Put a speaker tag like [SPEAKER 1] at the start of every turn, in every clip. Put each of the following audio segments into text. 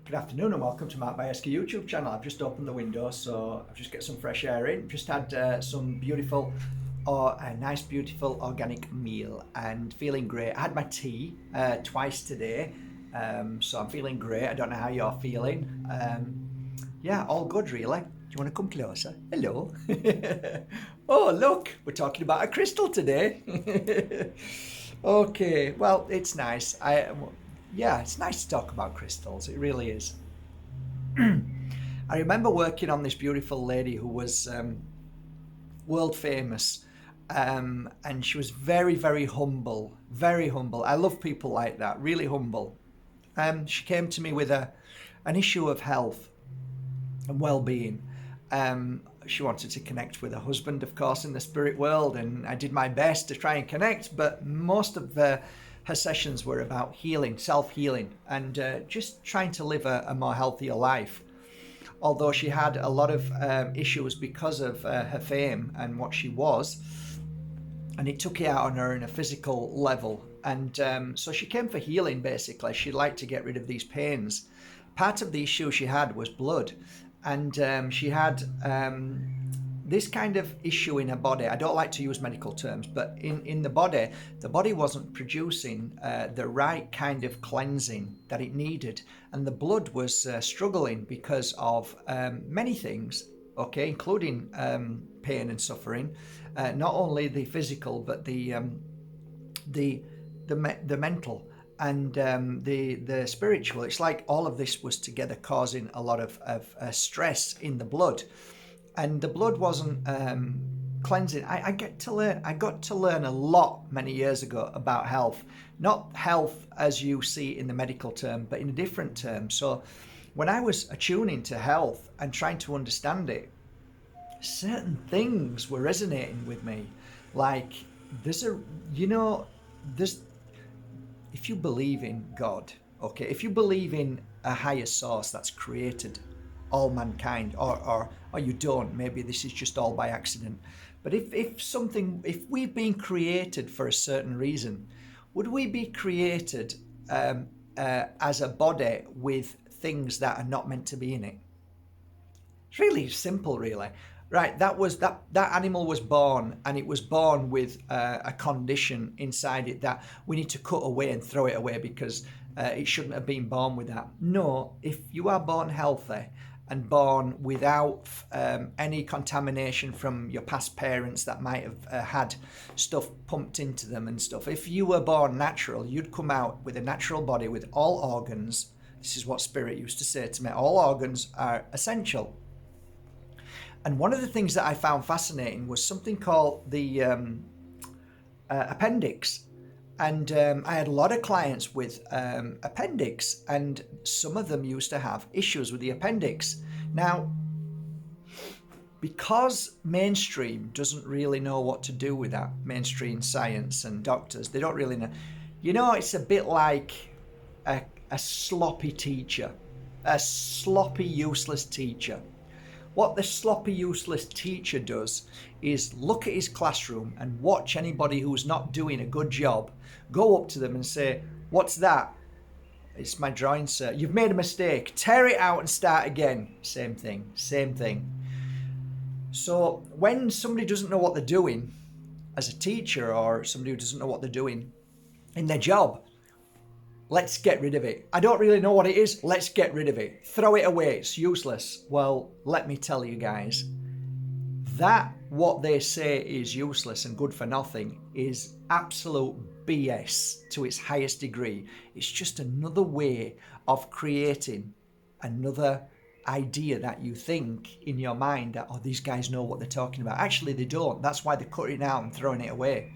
[SPEAKER 1] Good afternoon and welcome to my Bajerski YouTube channel. I've just opened the window, so I've just get some fresh air in. Just had some beautiful, or a nice beautiful organic meal and feeling great. I had my tea twice today, so I'm feeling great. I don't know how you're feeling. Yeah, all good really. Do you want to come closer? Hello. Oh look, we're talking about a crystal today. Okay, well it's nice. Yeah, it's nice to talk about crystals. It really is. I remember working on this beautiful lady who was world famous, and she was very, very humble. Very humble. I love people like that. Really humble. She came to me with an issue of health and well-being. She wanted to connect with her husband, of course, in the spirit world, and I did my best to try and connect. But most of her sessions were about healing, self-healing, and just trying to live a more healthier life. Although she had a lot of issues because of her fame and what she was, and it took it out on her in a physical level. And so she came for healing, basically. She'd like to get rid of these pains. Part of the issue she had was blood, and she had this kind of issue in her body. I don't like to use medical terms, but in the body wasn't producing the right kind of cleansing that it needed, and the blood was struggling because of many things, okay, including pain and suffering, not only the physical but the mental and the spiritual. It's like all of this was together causing a lot of stress in the blood. And the blood wasn't cleansing. I got to learn a lot many years ago about health. Not health as you see in the medical term, but in a different term. So when I was attuning to health and trying to understand it, certain things were resonating with me. Like if you believe in God, okay, if you believe in a higher source that's created all mankind, or you don't, maybe this is just all by accident, but if we've been created for a certain reason, would we be created as a body with things that are not meant to be in it? It's really simple, really. Right, that animal was born, and it was born with a condition inside it that we need to cut away and throw it away because it shouldn't have been born with that. No, if you are born healthy and born without any contamination from your past parents that might have had stuff pumped into them and stuff, if you were born natural, you'd come out with a natural body with all organs. This is what Spirit used to say to me: all organs are essential. And one of the things that I found fascinating was something called the appendix. And I had a lot of clients with appendix, and some of them used to have issues with the appendix. Now, because mainstream doesn't really know what to do with that, mainstream science and doctors, they don't really know. You know, it's a bit like a sloppy teacher, a sloppy, useless teacher. What the sloppy, useless teacher does is look at his classroom and watch anybody who's not doing a good job, go up to them and say, "What's that?" "It's my drawing, sir." "You've made a mistake. Tear it out and start again." Same thing, same thing. So when somebody doesn't know what they're doing as a teacher, or somebody who doesn't know what they're doing in their job, let's get rid of it. "I don't really know what it is." Let's get rid of it. Throw it away. It's useless. Well, let me tell you guys, that what they say is useless and good for nothing is absolute BS to its highest degree. It's just another way of creating another idea that you think in your mind that, oh, these guys know what they're talking about. Actually, they don't. That's why they're cutting it out and throwing it away.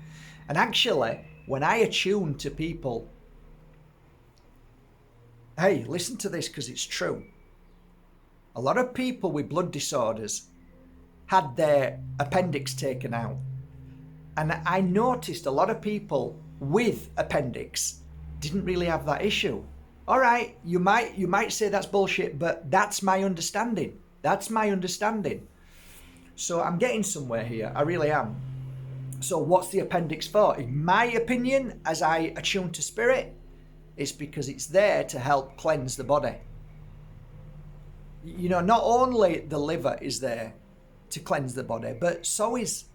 [SPEAKER 1] And actually, when I attune to people, hey, listen to this because it's true. A lot of people with blood disorders had their appendix taken out. And I noticed a lot of people with appendix didn't really have that issue. All right, you might say that's bullshit, but that's my understanding. That's my understanding. So I'm getting somewhere here. I really am. So what's the appendix for? In my opinion, as I attune to spirit, it's because it's there to help cleanse the body. You know, not only the liver is there to cleanse the body, but so is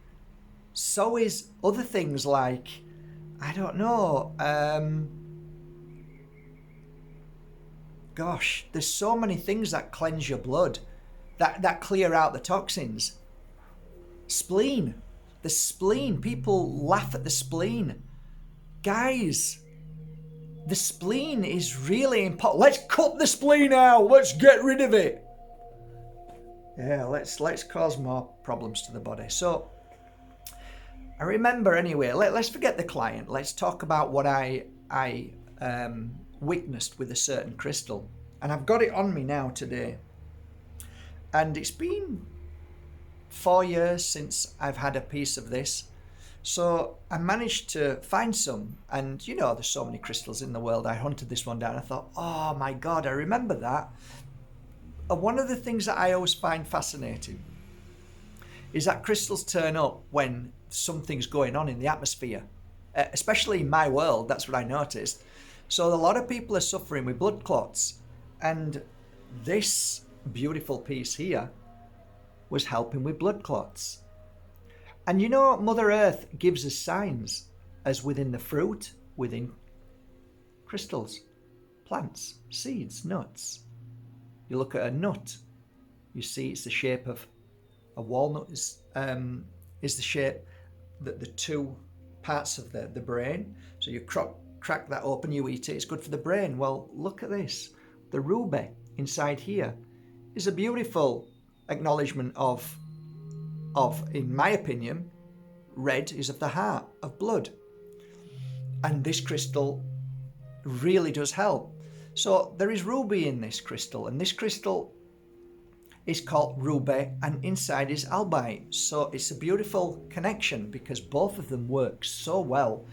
[SPEAKER 1] other things like, I don't know, gosh, there's so many things that cleanse your blood, that clear out the toxins. Spleen. The spleen. People laugh at the spleen. Guys, the spleen is really important. Let's cut the spleen out. Let's get rid of it. Yeah, let's cause more problems to the body. So I remember anyway, let's forget the client. Let's talk about what I witnessed with a certain crystal. And I've got it on me now today. And it's been 4 years since I've had a piece of this. So I managed to find some, and you know, there's so many crystals in the world. I hunted this one down. I thought, oh my God, I remember that. And one of the things that I always find fascinating is that crystals turn up when something's going on in the atmosphere, especially in my world. That's what I noticed. So a lot of people are suffering with blood clots, and this beautiful piece here was helping with blood clots. And you know, Mother Earth gives us signs, as within the fruit, within crystals, plants, seeds, nuts. You look at a nut, you see it's the shape of a walnut is the shape that the two parts of the brain. So you crack that open, you eat it, it's good for the brain. Well, look at this. The ruby inside here is a beautiful acknowledgement of, in my opinion, red is of the heart, of blood. And this crystal really does help. So there is ruby in this crystal, and this crystal is called ruby, and inside is albite. So it's a beautiful connection because both of them work so well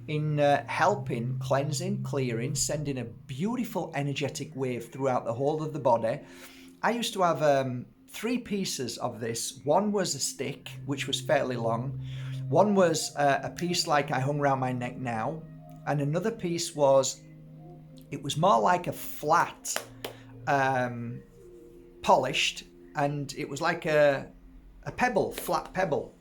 [SPEAKER 1] in helping, cleansing, clearing, sending a beautiful energetic wave throughout the whole of the body. I used to have 3 pieces of this. One was a stick, which was fairly long. One was a piece like I hung around my neck now. And another piece was, it was more like a flat, polished, and it was like a pebble, flat pebble.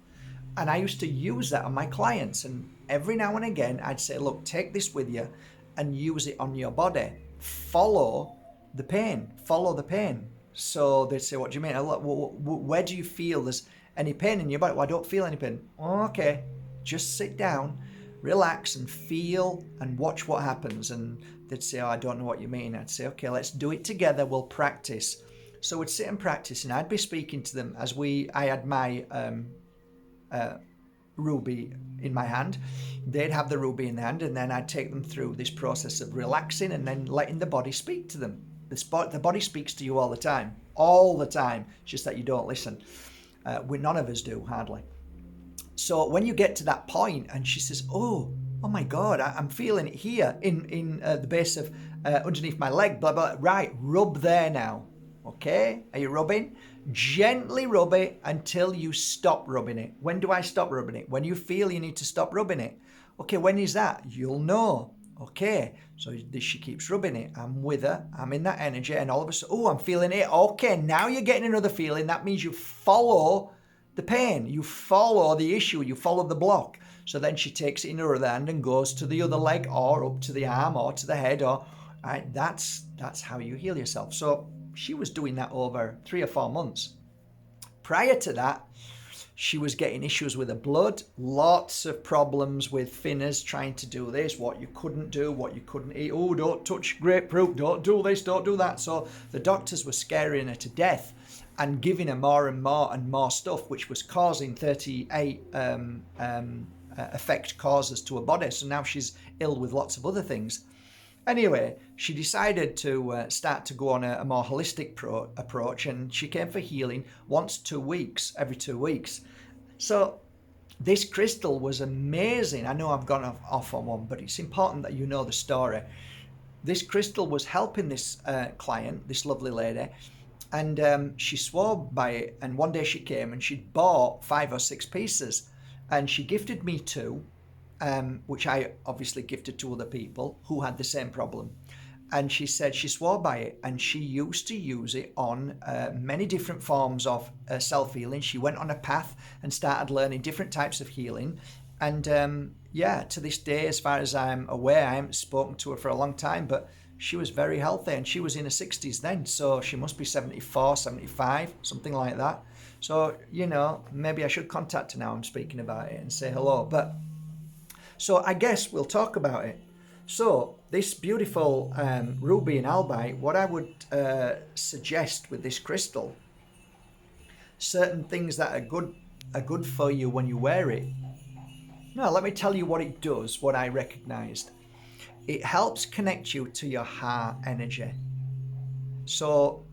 [SPEAKER 1] And I used to use that on my clients. And every now and again, I'd say, look, take this with you and use it on your body. Follow the pain. Follow the pain. So they'd say, what do you mean? Where do you feel there's any pain in your body? Well, I don't feel any pain. Oh, okay. Just sit down, relax, and feel and watch what happens. And they'd say, oh, I don't know what you mean. I'd say, okay, let's do it together. We'll practice. So we'd sit and practice, and I'd be speaking to them as I had my ruby in my hand. They'd have the ruby in their hand, and then I'd take them through this process of relaxing and then letting the body speak to them. The body speaks to you all the time. It's just that you don't listen. None of us do, hardly. So when you get to that point, and she says, oh my God, I'm feeling it here in the base of underneath my leg, blah, blah. Right, rub there now. Okay, are you rubbing? Gently rub it until you stop rubbing it. When do I stop rubbing it? When you feel you need to stop rubbing it. Okay, when is that? You'll know. Okay, so she keeps rubbing it. I'm with her. I'm in that energy, and all of a sudden, oh, I'm feeling it. Okay, now you're getting another feeling. That means you follow the pain. You follow the issue. You follow the block. So then she takes it in her other hand and goes to the other leg, or up to the arm, or to the head, or right, that's how you heal yourself. So she was doing that over 3 or 4 months. Prior to that, she was getting issues with her blood, lots of problems with thinners, trying to do this, what you couldn't do, what you couldn't eat. Oh, don't touch grapefruit, don't do this, don't do that. So the doctors were scaring her to death and giving her more and more stuff, which was causing 38 effect causes to her body. So now she's ill with lots of other things. Anyway, she decided to start to go on a more holistic approach, and she came for healing once 2 weeks, every 2 weeks. So this crystal was amazing. I know I've gone off on one, but it's important that you know the story. This crystal was helping this client, this lovely lady, and she swore by it. And one day she came and she'd bought 5 or 6 pieces, and she gifted me 2. Which I obviously gifted to other people who had the same problem. And she said she swore by it, and she used to use it on many different forms of self-healing. She went on a path and started learning different types of healing. And yeah, to this day, as far as I'm aware, I haven't spoken to her for a long time, but she was very healthy, and she was in her 60s then, so she must be 74, 75, something like that. So, you know, maybe I should contact her now I'm speaking about it and say hello. But so I guess we'll talk about it. So this beautiful ruby and albite, what I would suggest with this crystal, certain things that are good for you when you wear it. Now, let me tell you what it does, what I recognized. It helps connect you to your heart energy. So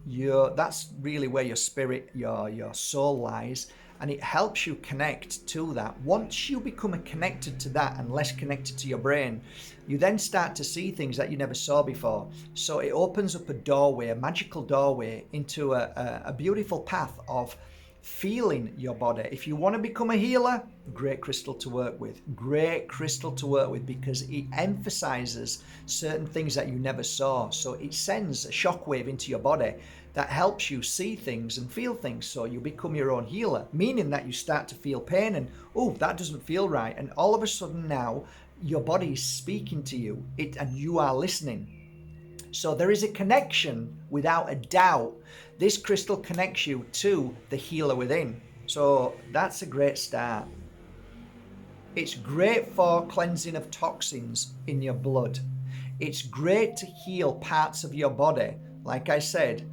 [SPEAKER 1] that's really where your spirit, your soul lies, and it helps you connect to that. Once you become connected to that and less connected to your brain, you then start to see things that you never saw before. So it opens up a doorway, a magical doorway into a beautiful path of feeling your body. If you want to become a healer, great crystal to work with. Great crystal to work with, because it emphasizes certain things that you never saw. So it sends a shockwave into your body that helps you see things and feel things. So you become your own healer, meaning that you start to feel pain and, oh, that doesn't feel right. And all of a sudden now your body is speaking to you, and you are listening. So there is a connection without a doubt. This crystal connects you to the healer within. So that's a great start. It's great for cleansing of toxins in your blood. It's great to heal parts of your body. Like I said,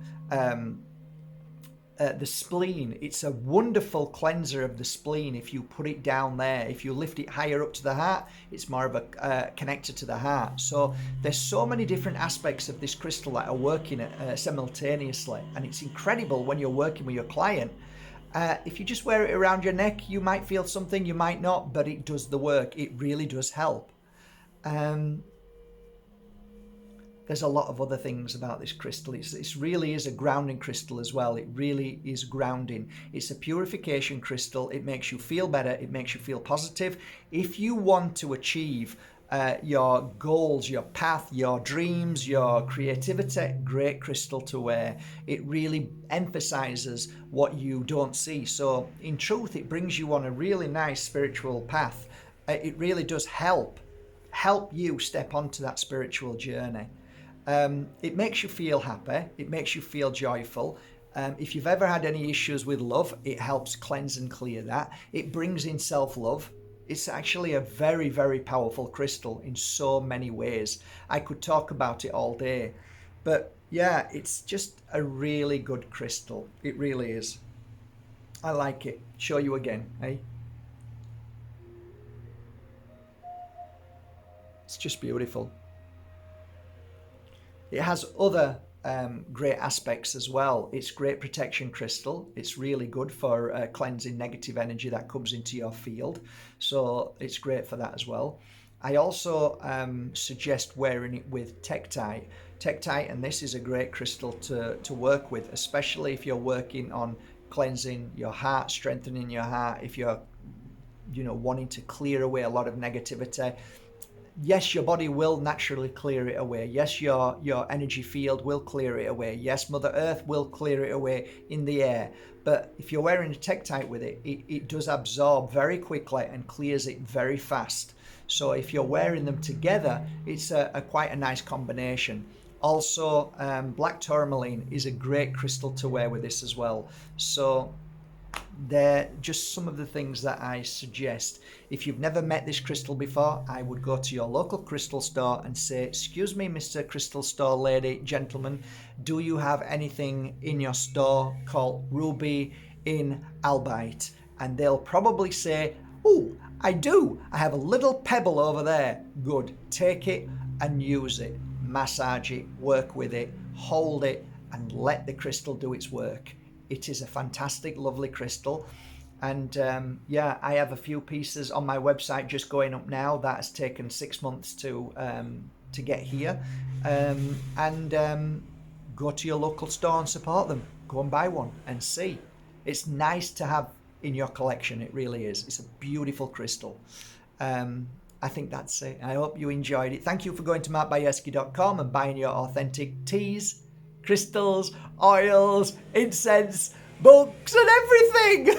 [SPEAKER 1] the spleen, it's a wonderful cleanser of the spleen if you put it down there. If you lift it higher up to the heart, it's more of a connector to the heart. So there's so many different aspects of this crystal that are working simultaneously, and it's incredible when you're working with your client. If you just wear it around your neck, you might feel something, you might not, but it does the work. It really does help. There's a lot of other things about this crystal. It really is a grounding crystal as well. It really is grounding. It's a purification crystal. It makes you feel better. It makes you feel positive. If you want to achieve your goals, your path, your dreams, your creativity, great crystal to wear. It really emphasizes what you don't see. So in truth, it brings you on a really nice spiritual path. It really does help you step onto that spiritual journey. It makes you feel happy. It makes you feel joyful. If you've ever had any issues with love, it helps cleanse and clear that. It brings in self-love. It's actually a very, very powerful crystal in so many ways. I could talk about it all day. But yeah, it's just a really good crystal. It really is. I like it. Show you again, eh? It's just beautiful. It has other great aspects as well. It's great protection crystal. It's really good for cleansing negative energy that comes into your field. So it's great for that as well. I also suggest wearing it with Tektite. Tektite, and this is a great crystal to work with, especially if you're working on cleansing your heart, strengthening your heart, if you're wanting to clear away a lot of negativity. Yes, your body will naturally clear it away. Yes, your energy field will clear it away. Yes, Mother Earth will clear it away in the air. But if you're wearing a Tektite with it, it does absorb very quickly and clears it very fast. So if you're wearing them together, it's quite a nice combination. Also, black tourmaline is a great crystal to wear with this as well. So they're just some of the things that I suggest. If you've never met this crystal before, I would go to your local crystal store and say, excuse me, Mr. Crystal Store lady, gentleman, do you have anything in your store called ruby in albite? And they'll probably say, oh, I do. I have a little pebble over there. Good. Take it and use it. Massage it, work with it, hold it, and let the crystal do its work. It is a fantastic, lovely crystal. And yeah, I have a few pieces on my website just going up now. That has taken 6 months to get here. Go to your local store and support them. Go and buy one and see. It's nice to have in your collection. It really is. It's a beautiful crystal. I think that's it. I hope you enjoyed it. Thank you for going to Bajerski.com and buying your authentic teas, crystals, oils, incense, books, and everything.